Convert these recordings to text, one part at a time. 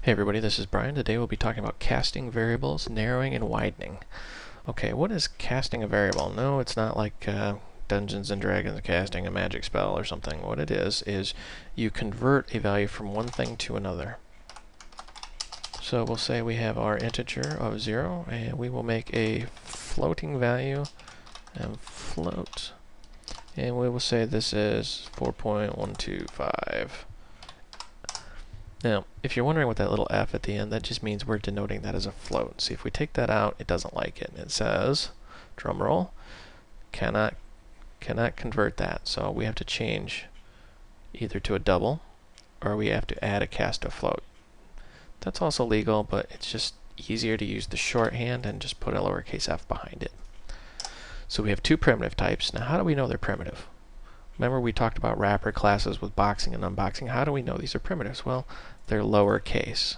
Hey everybody, this is Brian. Today we'll be talking about casting variables, narrowing, and widening. Okay, what is casting a variable? No, it's not like Dungeons and Dragons casting a magic spell or something. What it is you convert a value from one thing to another. So we'll say we have our integer of 0, and we will make a floating value and float. And we will say this is 4.125. Now, if you're wondering what that little f at the end, that just means we're denoting that as a float. See, if we take that out, it doesn't like it. It says, drum roll, cannot convert that. So we have to change either to a double, or we have to add a cast to float. That's also legal, but it's just easier to use the shorthand and just put a lowercase f behind it. So we have two primitive types. Now, how do we know they're primitive? Remember we talked about wrapper classes with boxing and unboxing. How do we know these are primitives? Well, they're lowercase.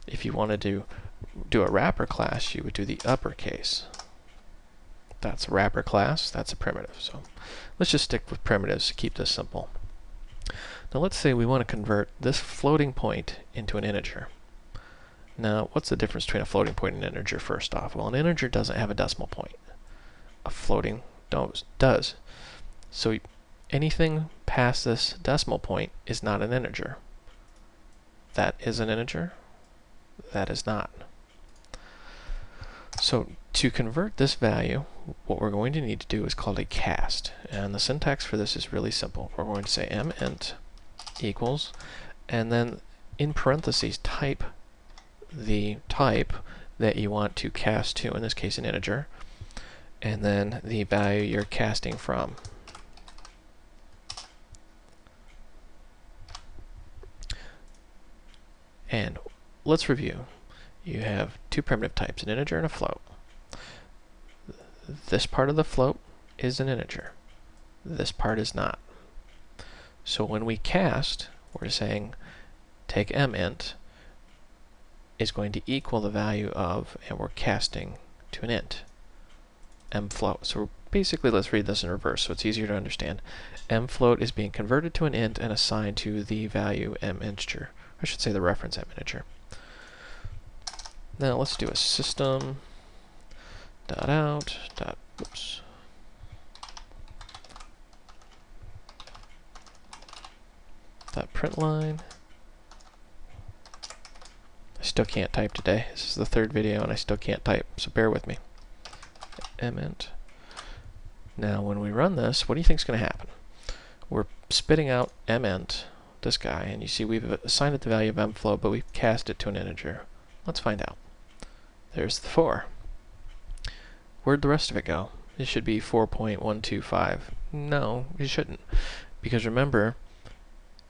If you wanted to do a wrapper class, you would do the uppercase. That's a wrapper class, that's a primitive. So let's just stick with primitives to keep this simple. Now let's say we want to convert this floating point into an integer. Now, what's the difference between a floating point and an integer first off? Well, an integer doesn't have a decimal point. A floating does. So anything past this decimal point is not an integer. That is an integer. That is not. So to convert this value, what we're going to need to do is called a cast. And the syntax for this is really simple. We're going to say mint equals, and then in parentheses type the type that you want to cast to, in this case an integer, and then the value you're casting from. And let's review. You have two primitive types, an integer and a float. This part of the float is an integer. This part is not. So when we cast, we're saying take mint is going to equal the value of, and we're casting to an int, mfloat. So basically, let's read this in reverse so it's easier to understand. Mfloat is being converted to an int and assigned to the value minteger. I should say the reference integer. Now let's do a system dot out dot oops. Dot print line. I still can't type today. This is the third video and I still can't type, so bear with me. Mint. Now when we run this, what do you think is going to happen? We're spitting out mint, this guy, and you see we've assigned it the value of mfloat, but we've cast it to an integer. Let's find out. There's the 4. Where'd the rest of it go? It should be 4.125. No, it shouldn't. Because remember,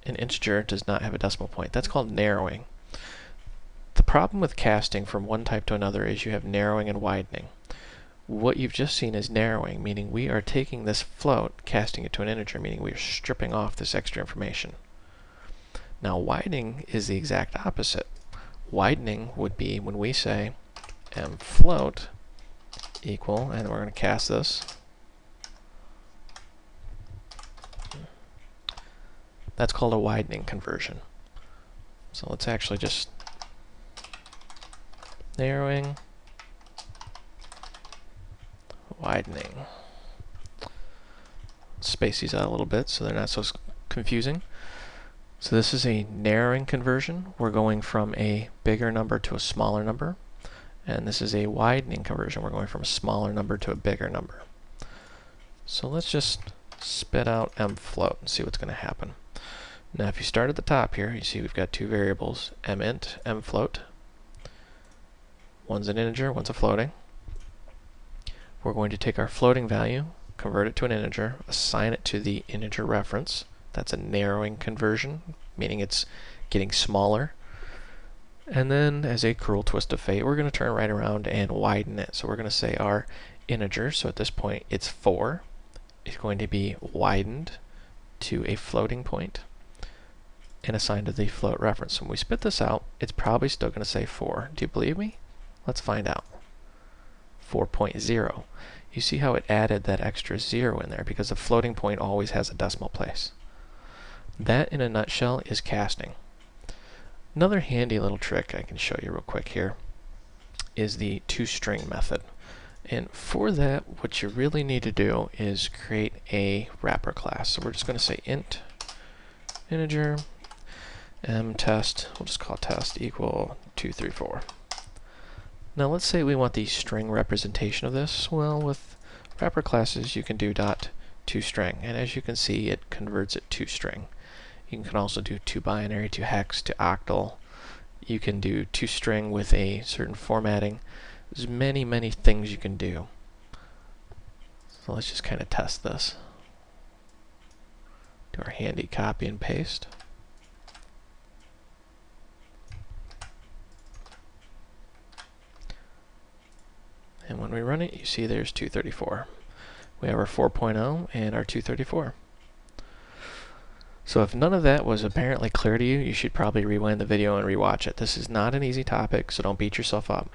an integer does not have a decimal point. That's called narrowing. The problem with casting from one type to another is you have narrowing and widening. What you've just seen is narrowing, meaning we are taking this float, casting it to an integer, meaning we are stripping off this extra information. Now widening is the exact opposite. Widening would be when we say mfloat equal, and we're going to cast this. That's called a widening conversion. So let's actually just narrowing, widening. Space these out a little bit so they're not so confusing. So this is a narrowing conversion. We're going from a bigger number to a smaller number. And this is a widening conversion. We're going from a smaller number to a bigger number. So let's just spit out mfloat and see what's going to happen. Now if you start at the top here, you see we've got two variables, mint, mfloat. One's an integer, one's a floating. We're going to take our floating value, convert it to an integer, assign it to the integer reference. That's a narrowing conversion, meaning it's getting smaller. And then, as a cruel twist of fate, we're going to turn right around and widen it. So we're going to say our integer, so at this point it's 4, is going to be widened to a floating point and assigned to the float reference. So when we spit this out, it's probably still going to say 4. Do you believe me? Let's find out. 4.0. You see how it added that extra 0 in there because the floating point always has a decimal place. That, in a nutshell, is casting. Another handy little trick I can show you real quick here is the toString method. And for that, what you really need to do is create a wrapper class. So we're just going to say int integer test, we'll just call test equal 234. Now let's say we want the string representation of this. Well, with wrapper classes you can do .toString, and as you can see it converts it to string. You can also do to binary, to hex, to octal. You can do toString with a certain formatting. There's many things you can do. So let's just kind of test this. Do our handy copy and paste. And when we run it, you see there's 234. We have our 4.0 and our 234. So if none of that was apparently clear to you, you should probably rewind the video and rewatch it. This is not an easy topic, so don't beat yourself up.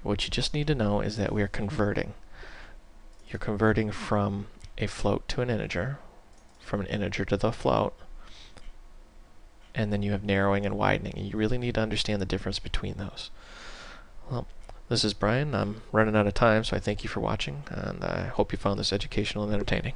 What you just need to know is that we are converting. You're converting from a float to an integer, from an integer to the float, and then you have narrowing and widening. And you really need to understand the difference between those. Well, this is Brian. I'm running out of time, so I thank you for watching, and I hope you found this educational and entertaining.